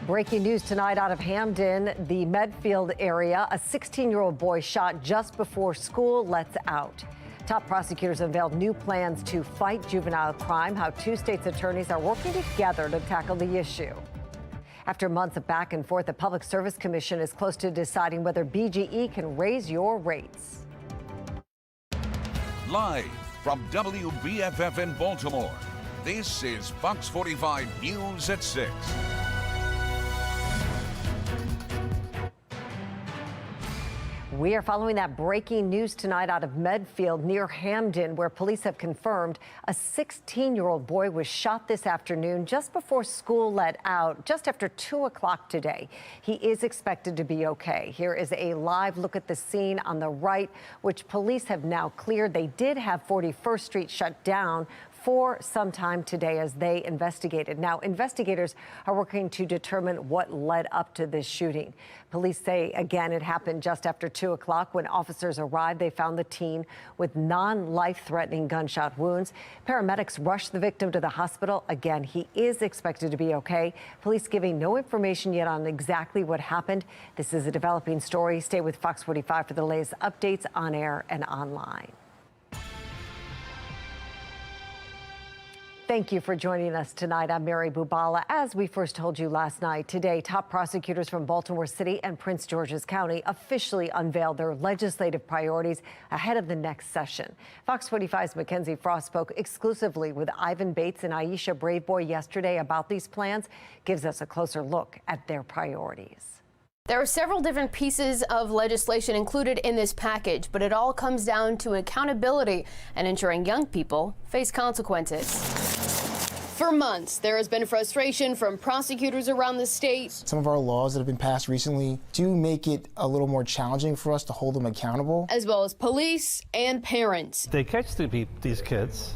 Breaking news tonight out of Hamden, the Medfield area. A 16-year-old boy shot just before school lets out. Top prosecutors unveiled new plans to fight juvenile crime, how two states' attorneys are working together to tackle the issue. After months of back and forth, the Public Service Commission is close to deciding whether BGE can raise your rates. Live from WBFF in Baltimore, this is Fox 45 News at 6. We are following that breaking news tonight out of Medfield near Hamden, where police have confirmed a 16-year-old boy was shot this afternoon just before school let out, just after 2 o'clock today. He is expected to be okay. Here is a live look at the scene on the right, which police have now cleared. They did have 41st Street shut down for some time today as they investigated. Now, investigators are working to determine what led up to this shooting. Police say, again, it happened just after 2 o'clock. When officers arrived, they found the teen with non-life-threatening gunshot wounds. Paramedics rushed the victim to the hospital. Again, he is expected to be okay. Police giving no information yet on exactly what happened. This is a developing story. Stay with Fox 45 for the latest updates on air and online. Thank you for joining us tonight. I'm Mary Bubala. As we first told you last night, today, top prosecutors from Baltimore City and Prince George's County officially unveiled their legislative priorities ahead of the next session. Fox 45's Mackenzie Frost spoke exclusively with Ivan Bates and Aisha Braveboy yesterday about these plans, gives us a closer look at their priorities. There are several different pieces of legislation included in this package, but it all comes down to accountability and ensuring young people face consequences. For months, there has been frustration from prosecutors around the state. Some of our laws that have been passed recently do make it a little more challenging for us to hold them accountable. As well as police and parents. They catch these kids,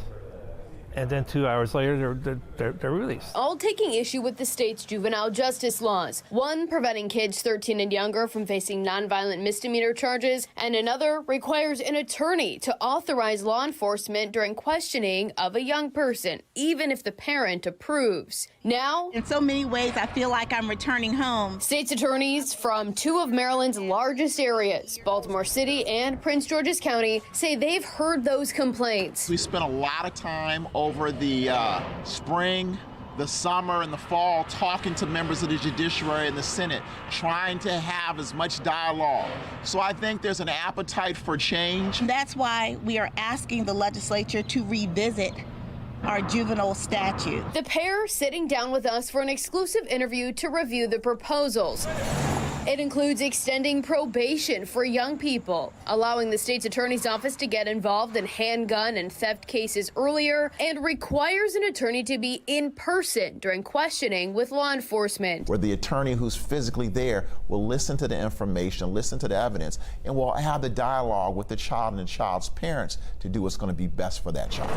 and then 2 hours later, they're released. All taking issue with the state's juvenile justice laws. One preventing kids 13 and younger from facing nonviolent misdemeanor charges, and another requires an attorney to authorize law enforcement during questioning of a young person, even if the parent approves. Now, in so many ways, I feel like I'm returning home. State's attorneys from two of Maryland's largest areas, Baltimore City and Prince George's County, say they've heard those complaints. We spent a lot of time over the spring, the summer, and the fall talking to members of the judiciary and the Senate, trying to have as much dialogue. So I think there's an appetite for change. That's why we are asking the legislature to revisit our juvenile statute. The pair sitting down with us for an exclusive interview to review the proposals. It includes extending probation for young people, allowing the state's attorney's office to get involved in handgun and theft cases earlier, and requires an attorney to be in person during questioning with law enforcement. Where the attorney who's physically there will listen to the information, listen to the evidence, and will have the dialogue with the child and the child's parents to do what's going to be best for that child.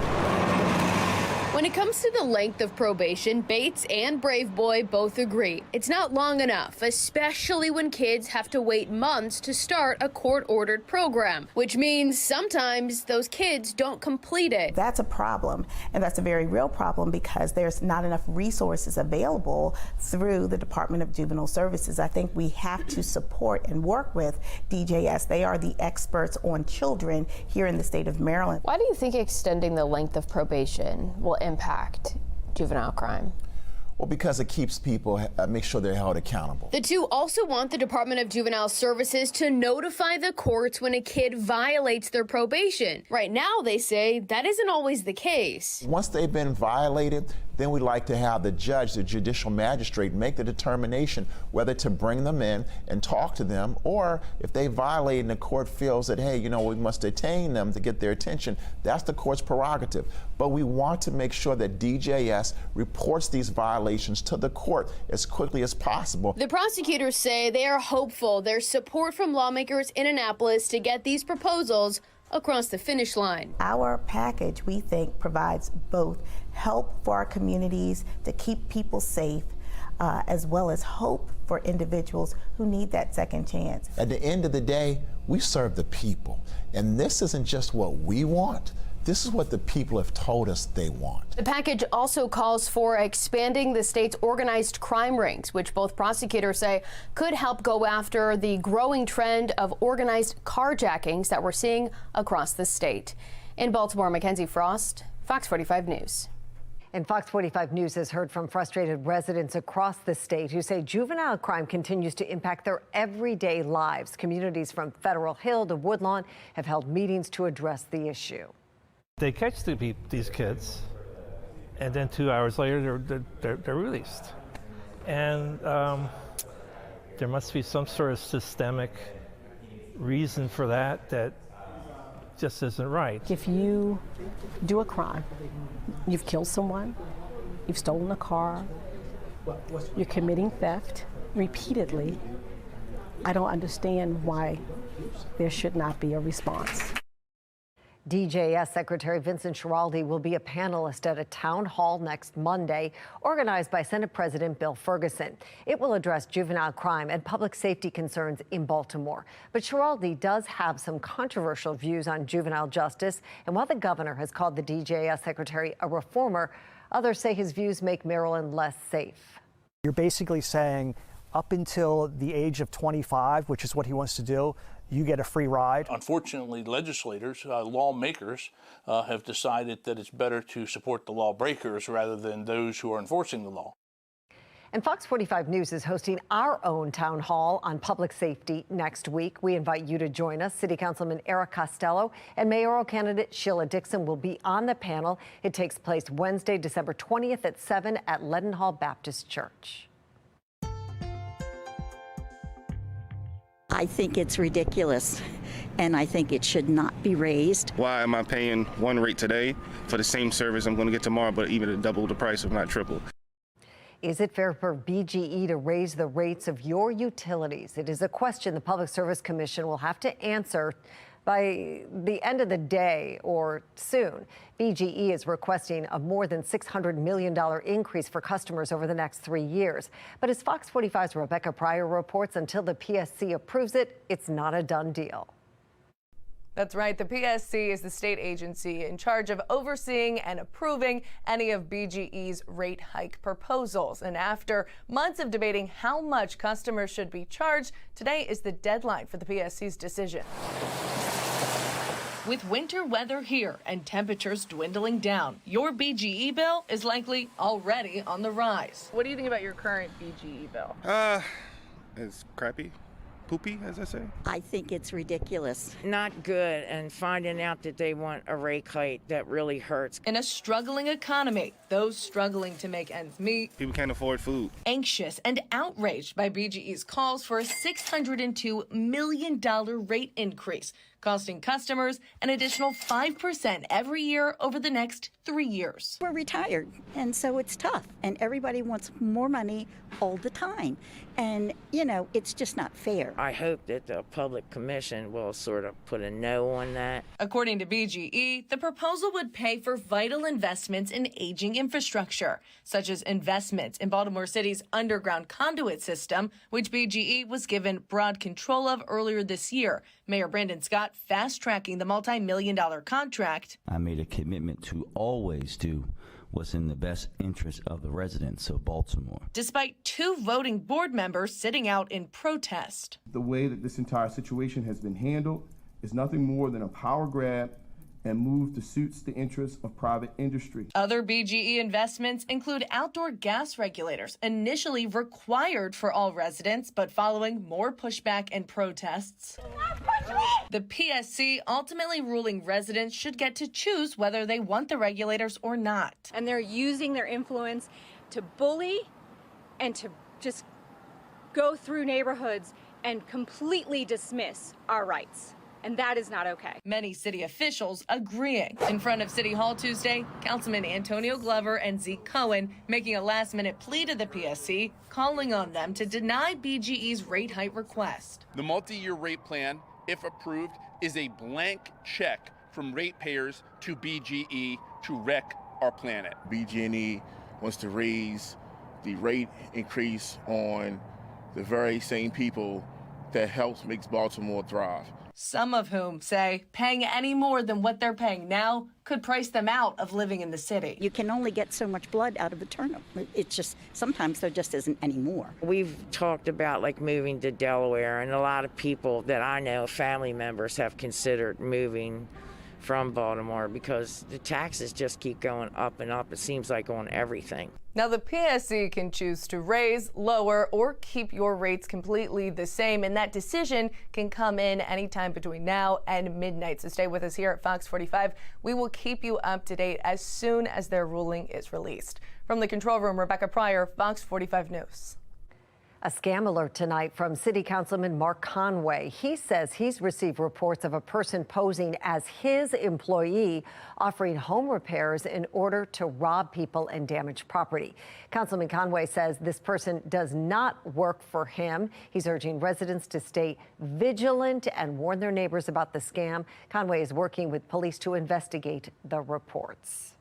When it comes to the length of probation, Bates and Braveboy both agree it's not long enough, especially when kids have to wait months to start a court-ordered program, which means sometimes those kids don't complete it. That's a problem, and that's a very real problem because there's not enough resources available through the Department of Juvenile Services. I think we have to support and work with DJS. They are the experts on children here in the state of Maryland. Why do you think extending the length of probation will impact juvenile crime? Well, because it keeps people, make sure they're held accountable. The two also want the Department of Juvenile Services to notify the courts when a kid violates their probation. Right now, they say that isn't always the case. Once they've been violated, then we'd like to have the judge, the judicial magistrate, make the determination whether to bring them in and talk to them, or if they violate and the court feels that, hey, you know, we must detain them to get their attention, that's the court's prerogative. But we want to make sure that DJS reports these violations to the court as quickly as possible. The prosecutors say they are hopeful there's support from lawmakers in Annapolis to get these proposals across the finish line. Our package, we think, provides both help for our communities to keep people safe, as well as hope for individuals who need that second chance. At the end of the day, we serve the people, and this isn't just what we want. This is what the people have told us they want. The package also calls for expanding the state's organized crime rings, which both prosecutors say could help go after the growing trend of organized carjackings that we're seeing across the state. In Baltimore, Mackenzie Frost, Fox 45 News. And Fox 45 News has heard from frustrated residents across the state who say juvenile crime continues to impact their everyday lives. Communities from Federal Hill to Woodlawn have held meetings to address the issue. They catch these kids, and then 2 hours later they're released. And there must be some sort of systemic reason for that just isn't right. If you do a crime, you've killed someone, you've stolen a car, you're committing theft repeatedly, I don't understand why there should not be a response. DJS Secretary Vincent Schiraldi will be a panelist at a town hall next Monday, organized by Senate President Bill Ferguson. It will address juvenile crime and public safety concerns in Baltimore. But Schiraldi does have some controversial views on juvenile justice. And while the governor has called the DJS secretary a reformer, others say his views make Maryland less safe. You're basically saying up until the age of 25, which is what he wants to do, you get a free ride. Unfortunately, legislators, lawmakers, have decided that it's better to support the lawbreakers rather than those who are enforcing the law. And Fox 45 News is hosting our own town hall on public safety next week. We invite you to join us. City Councilman Eric Costello and mayoral candidate Sheila Dixon will be on the panel. It takes place Wednesday, December 20th at 7 at Leadenhall Baptist Church. I think it's ridiculous, and I think it should not be raised. Why am I paying one rate today for the same service I'm going to get tomorrow, but even double the price, if not triple? Is it fair for BGE to raise the rates of your utilities? It is a question the Public Service Commission will have to answer by the end of the day or soon. BGE is requesting a more than $600 million increase for customers over the next 3 years. But as Fox 45's Rebecca Pryor reports, until the PSC approves it, it's not a done deal. That's right. The PSC is the state agency in charge of overseeing and approving any of BGE's rate hike proposals. And after months of debating how much customers should be charged, today is the deadline for the PSC's decision. With winter weather here and temperatures dwindling down, your BGE bill is likely already on the rise. What do you think about your current BGE bill? It's crappy. Poopy, as I say. I think it's ridiculous. Not good, and finding out that they want a rate hike, that really hurts. In a struggling economy, those struggling to make ends meet, People can't afford food. Anxious and outraged by BGE's calls for a $602 million rate increase, costing customers an additional 5% every year over the next 3 years. We're retired, and so it's tough, and everybody wants more money all the time. And, you know, it's just not fair. I hope that the Public Commission will sort of put a no on that. According to BGE, the proposal would pay for vital investments in aging infrastructure, such as investments in Baltimore City's underground conduit system, which BGE was given broad control of earlier this year. Mayor Brandon Scott fast-tracking the multi-million-dollar contract. I made a commitment to always do what's in the best interest of the residents of Baltimore. Despite 2 voting board members sitting out in protest. The way that this entire situation has been handled is nothing more than a power grab and move that suits the interests of private industry. Other BGE investments include outdoor gas regulators, initially required for all residents, but following more pushback and protests. The PSC ultimately ruling residents should get to choose whether they want the regulators or not. And they're using their influence to bully and to just go through neighborhoods and completely dismiss our rights. And that is not okay. Many city officials agreeing. In front of City Hall Tuesday, Councilman Antonio Glover and Zeke Cohen making a last-minute plea to the PSC, calling on them to deny BGE's rate hike request. The multi-year rate plan, if approved, is a blank check from ratepayers to BGE to wreck our planet. BG&E wants to raise the rate increase on the very same people that helps makes Baltimore thrive. Some of whom say paying any more than what they're paying now could price them out of living in the city. You can only get so much blood out of a turnip. It's just, sometimes there just isn't any more. We've talked about like moving to Delaware, and a lot of people that I know, family members, have considered moving from Baltimore because the taxes just keep going up and up, it seems like, on everything. Now, the PSC can choose to raise, lower, or keep your rates completely the same, and that decision can come in anytime between now and midnight. So stay with us here at Fox 45. We will keep you up to date as soon as their ruling is released. From the control room, Rebecca Pryor, Fox 45 News. A scam alert tonight from City Councilman Mark Conway. He says he's received reports of a person posing as his employee offering home repairs in order to rob people and damage property. Councilman Conway says this person does not work for him. He's urging residents to stay vigilant and warn their neighbors about the scam. Conway is working with police to investigate the reports.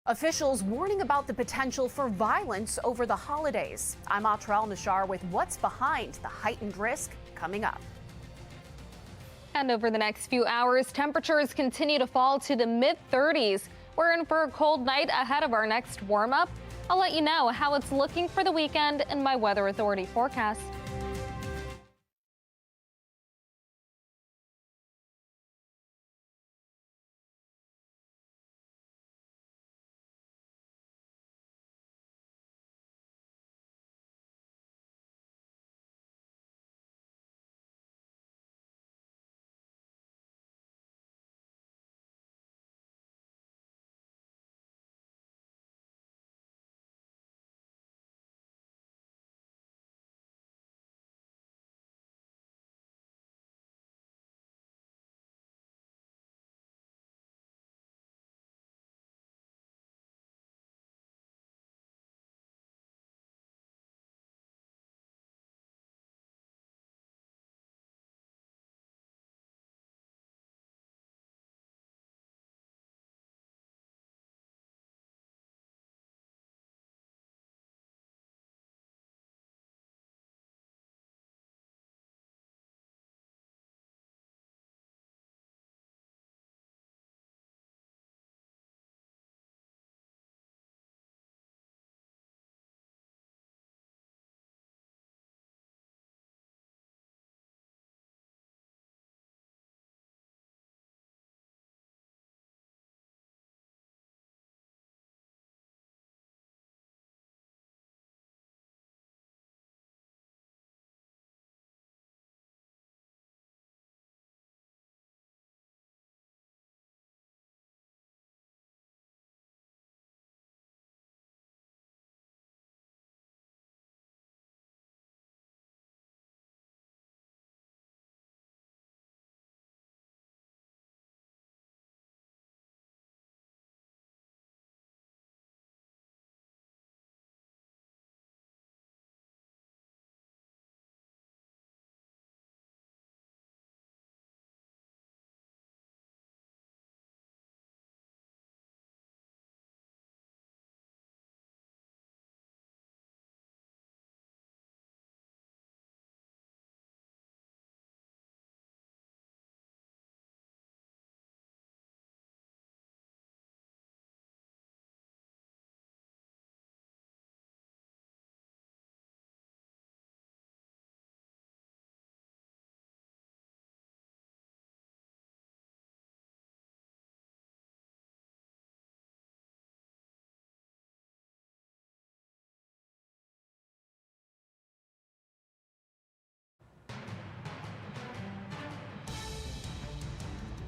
Officials warning about the potential for violence over the holidays. I'm Atrell Nashar with what's behind the heightened risk coming up. And over the next few hours, temperatures continue to fall to the mid-30s. We're in for a cold night ahead of our next warm-up. I'll let you know how it's looking for the weekend in my Weather Authority forecast.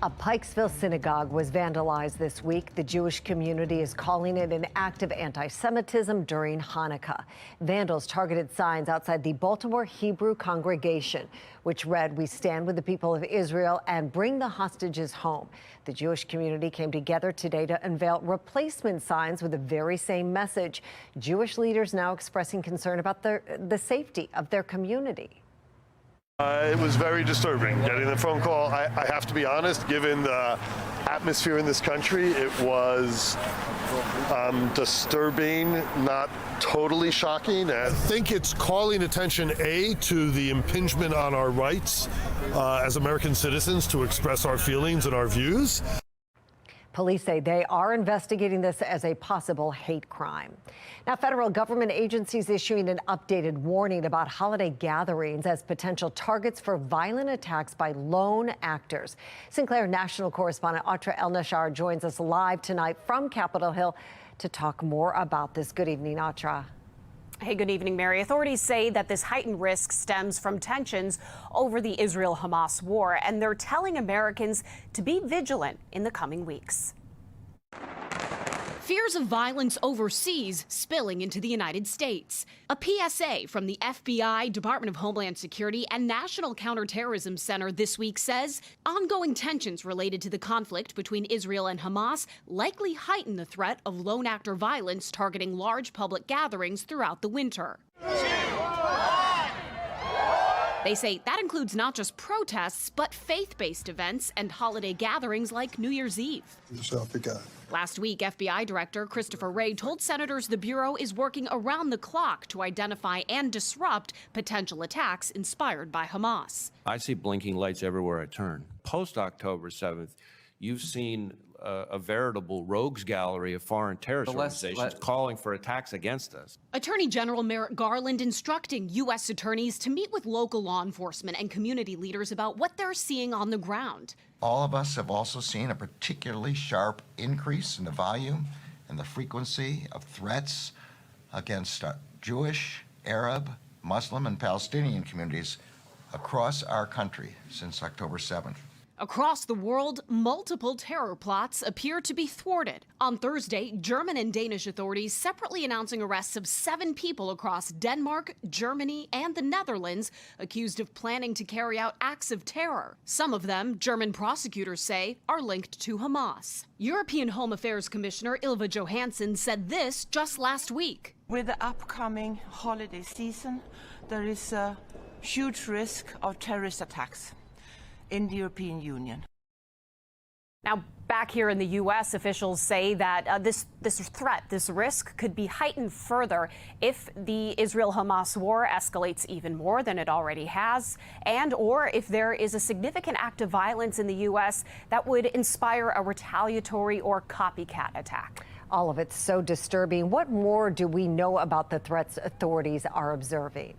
A Pikesville synagogue was vandalized this week. The Jewish community is calling it an act of anti-Semitism during Hanukkah. Vandals targeted signs outside the Baltimore Hebrew congregation, which read, "We stand with the people of Israel and bring the hostages home." The Jewish community came together today to unveil replacement signs with the very same message. Jewish leaders now expressing concern about the safety of their community. It was very disturbing getting the phone call. I have to be honest, given atmosphere in this country. It was disturbing, not totally shocking. I think it's calling attention, A, to the impingement on our rights as American citizens to express our feelings and our views. Police say they are investigating this as a possible hate crime. Now, federal government agencies issuing an updated warning about holiday gatherings as potential targets for violent attacks by lone actors. Sinclair National correspondent Atra El-Nashar joins us live tonight from Capitol Hill to talk more about this. Good evening, Atra. Hey, good evening, Mary. Authorities say that this heightened risk stems from tensions over the Israel-Hamas war, and they're telling Americans to be vigilant in the coming weeks. Fears of violence overseas spilling into the United States. A PSA from the FBI, Department of Homeland Security, and National Counterterrorism Center this week says ongoing tensions related to the conflict between Israel and Hamas likely heighten the threat of lone actor violence targeting large public gatherings throughout the winter. They say that includes not just protests, but faith-based events and holiday gatherings like New Year's Eve. Last week, FBI Director Christopher Wray told senators the Bureau is working around the clock to identify and disrupt potential attacks inspired by Hamas. I see blinking lights everywhere I turn. Post-October 7th, you've seen a veritable rogues gallery of foreign terrorist organizations calling for attacks against us. Attorney General Merrick Garland instructing U.S. attorneys to meet with local law enforcement and community leaders about what they're seeing on the ground. All of us have also seen a particularly sharp increase in the volume and the frequency of threats against Jewish, Arab, Muslim, and Palestinian communities across our country since October 7th. Across the world, multiple terror plots appear to be thwarted. On Thursday, German and Danish authorities separately announcing arrests of 7 people across Denmark, Germany, and the Netherlands accused of planning to carry out acts of terror. Some of them, German prosecutors say, are linked to Hamas. European Home Affairs Commissioner Ylva Johansson said this just last week. With the upcoming holiday season, there is a huge risk of terrorist attacks in the European Union. Now, back here in the U.S., officials say that this threat, this risk, could be heightened further if the Israel-Hamas war escalates even more than it already has, and or if there is a significant act of violence in the U.S. that would inspire a retaliatory or copycat attack. All of it's so disturbing. What more do we know about the threats authorities are observing?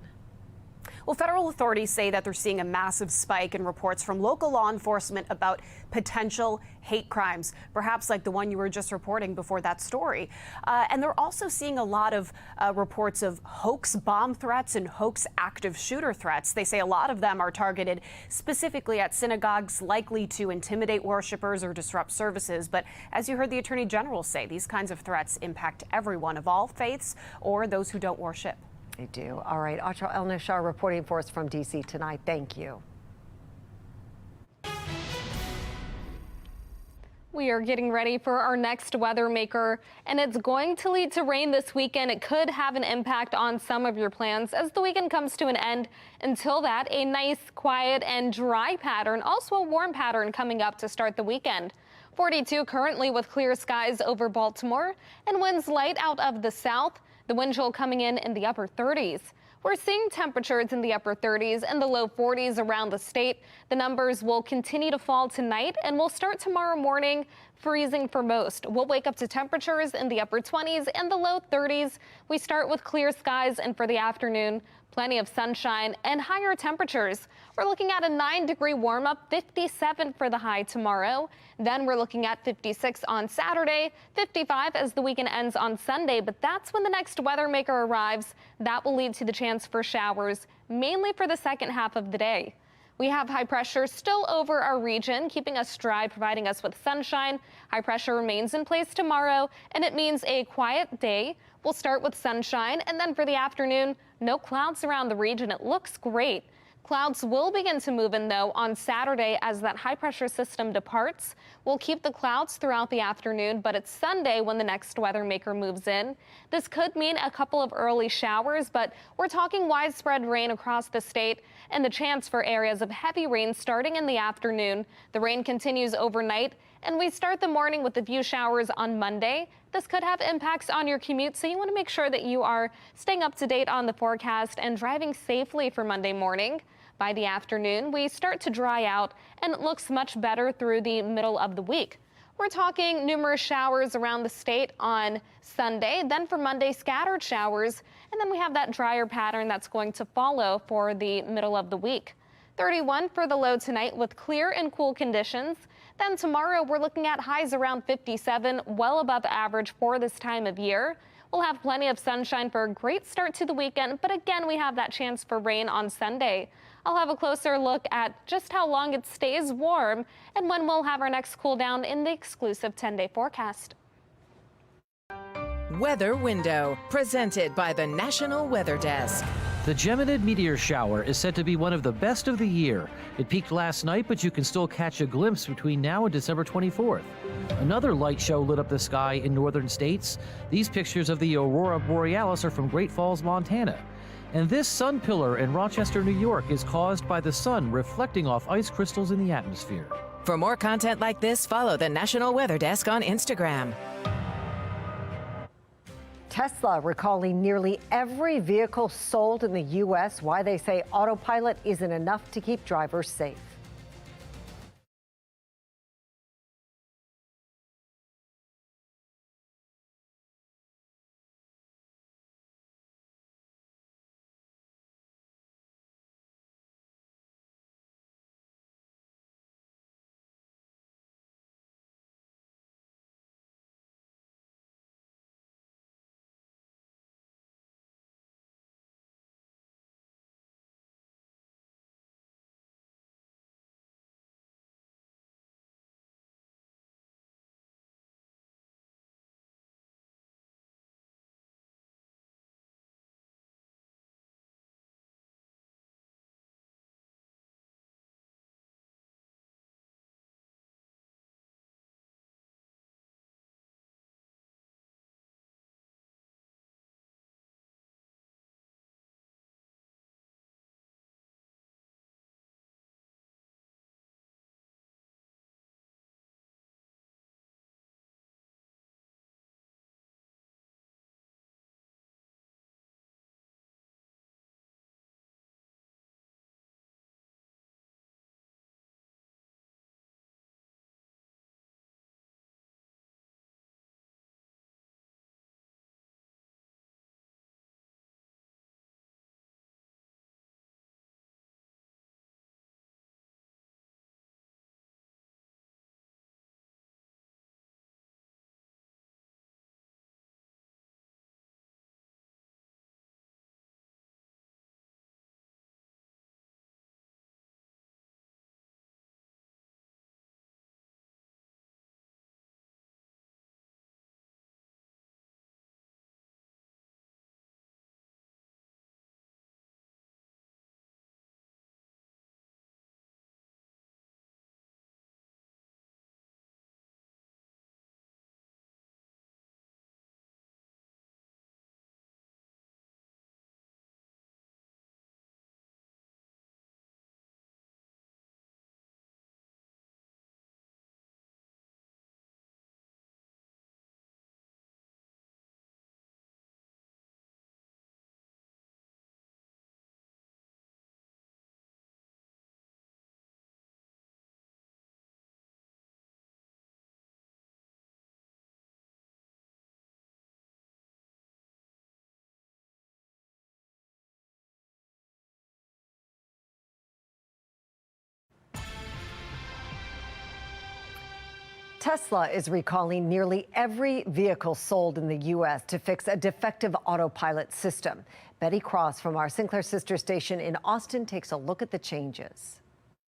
Well, federal authorities say that they're seeing a massive spike in reports from local law enforcement about potential hate crimes, perhaps like the one you were just reporting before that story. And they're also seeing a lot of reports of hoax bomb threats and hoax active shooter threats. They say a lot of them are targeted specifically at synagogues, likely to intimidate worshipers or disrupt services. But as you heard the Attorney General say, these kinds of threats impact everyone of all faiths or those who don't worship. They do. All right. Atra El-Nashar reporting for us from D.C. tonight. Thank you. We are getting ready for our next weather maker, and it's going to lead to rain this weekend. It could have an impact on some of your plans as the weekend comes to an end. Until that, a nice, quiet, and dry pattern, also a warm pattern coming up to start the weekend. 42 currently with clear skies over Baltimore and winds light out of the south. The wind chill coming in the upper 30s. We're seeing temperatures in the upper 30s and the low 40s around the state. The numbers will continue to fall tonight and will start tomorrow morning, freezing for most. We'll wake up to temperatures in the upper 20s and the low 30s. We start with clear skies, and for the afternoon, plenty of sunshine and higher temperatures. We're looking at a 9-degree warm up, 57 for the high tomorrow. Then we're looking at 56 on Saturday, 55 as the weekend ends on Sunday. But that's when the next weather maker arrives. That will lead to the chance for showers, mainly for the second half of the day. We have high pressure still over our region, keeping us dry, providing us with sunshine. High pressure remains in place tomorrow, and it means a quiet day. We'll start with sunshine, and then for the afternoon, no clouds around the region. It looks great. Clouds will begin to move in, though, on Saturday as that high-pressure system departs. We'll keep the clouds throughout the afternoon, but it's Sunday when the next weather maker moves in. This could mean a couple of early showers, but we're talking widespread rain across the state and the chance for areas of heavy rain starting in the afternoon. The rain continues overnight, and we start the morning with a few showers on Monday. This could have impacts on your commute, so you want to make sure that you are staying up to date on the forecast and driving safely for Monday morning. By the afternoon, we start to dry out, and it looks much better through the middle of the week. We're talking numerous showers around the state on Sunday. Then for Monday, scattered showers, and then we have that drier pattern that's going to follow for the middle of the week. 31 for the low tonight with clear and cool conditions. Then tomorrow, we're looking at highs around 57, well above average for this time of year. We'll have plenty of sunshine for a great start to the weekend, but again, we have that chance for rain on Sunday. I'll have a closer look at just how long it stays warm and when we'll have our next cool down in the exclusive 10-day forecast. Weather Window, presented by the National Weather Desk. The Geminid meteor shower is said to be one of the best of the year. It peaked last night, but you can still catch a glimpse between now and December 24th. Another light show lit up the sky in northern states. These pictures of the aurora borealis are from Great Falls, Montana. And this sun pillar in Rochester, New York is caused by the sun reflecting off ice crystals in the atmosphere. For more content like this, follow the National Weather Desk on Instagram. Tesla recalling nearly every vehicle sold in the U.S. Why they say autopilot isn't enough to keep drivers safe. Tesla is recalling nearly every vehicle sold in the U.S. to fix a defective autopilot system. Betty Cross from our Sinclair sister station in Austin takes a look at the changes.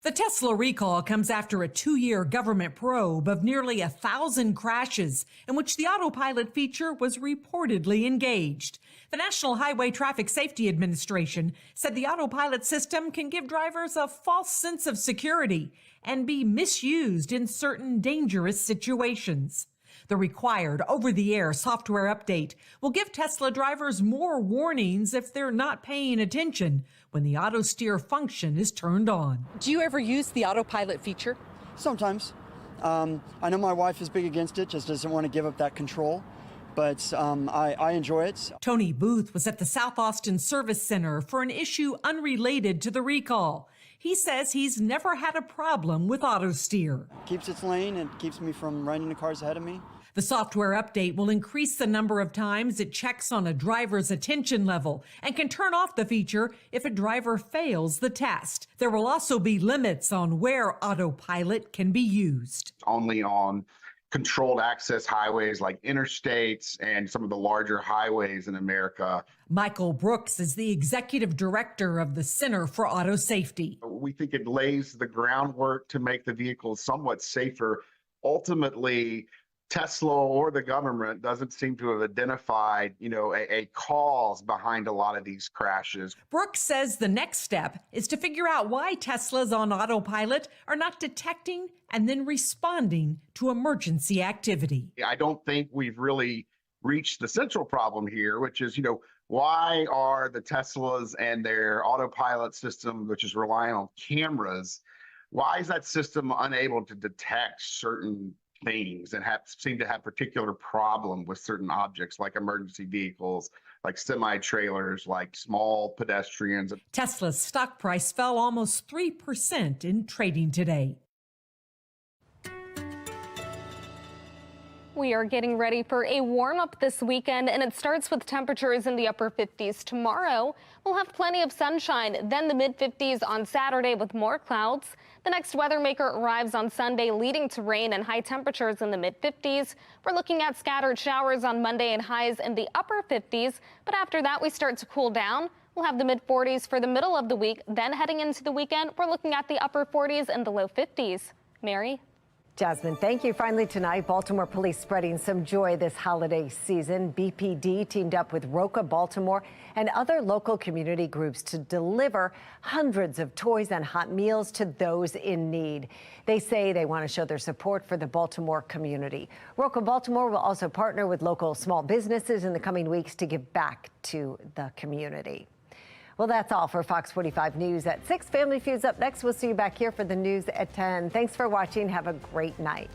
The Tesla recall comes after a 2-year government probe of nearly 1,000 crashes in which the autopilot feature was reportedly engaged. The National Highway Traffic Safety Administration said the autopilot system can give drivers a false sense of security and be misused in certain dangerous situations. The required over-the-air software update will give Tesla drivers more warnings if they're not paying attention when the auto steer function is turned on. Do you ever use the autopilot feature? Sometimes. I know my wife is big against it, just doesn't want to give up that control, but I enjoy it. Tony Booth was at the South Austin Service Center for an issue unrelated to the recall. He says he's never had a problem with auto steer. Keeps its lane and keeps me from running the cars ahead of me. The software update will increase the number of times it checks on a driver's attention level and can turn off the feature if a driver fails the test. There will also be limits on where autopilot can be used. Only on controlled access highways like interstates and some of the larger highways in America. Michael Brooks is the executive director of the Center for Auto Safety. We think it lays the groundwork to make the vehicles somewhat safer. Ultimately, Tesla or the government doesn't seem to have identified, a cause behind a lot of these crashes. Brooks says the next step is to figure out why Teslas on autopilot are not detecting and then responding to emergency activity. I don't think we've really reached the central problem here, which is, why are the Teslas and their autopilot system, which is relying on cameras, why is that system unable to detect certain things and seem to have particular problem with certain objects like emergency vehicles, like semi-trailers, like small pedestrians? Tesla's stock price fell almost 3% in trading today. We are getting ready for a warm-up this weekend, and it starts with temperatures in the upper 50s tomorrow. We'll have plenty of sunshine, then the mid-50s on Saturday with more clouds. The next weather maker arrives on Sunday, leading to rain and high temperatures in the mid-50s. We're looking at scattered showers on Monday and highs in the upper 50s, but after that we start to cool down. We'll have the mid-40s for the middle of the week, then heading into the weekend, we're looking at the upper 40s and the low 50s. Mary? Jasmine, thank you. Finally tonight, Baltimore police spreading some joy this holiday season. BPD teamed up with Roca Baltimore and other local community groups to deliver hundreds of toys and hot meals to those in need. They say they want to show their support for the Baltimore community. Roca Baltimore will also partner with local small businesses in the coming weeks to give back to the community. Well, that's all for Fox 45 News at 6. Family Feud's up next. We'll see you back here for the news at 10. Thanks for watching. Have a great night.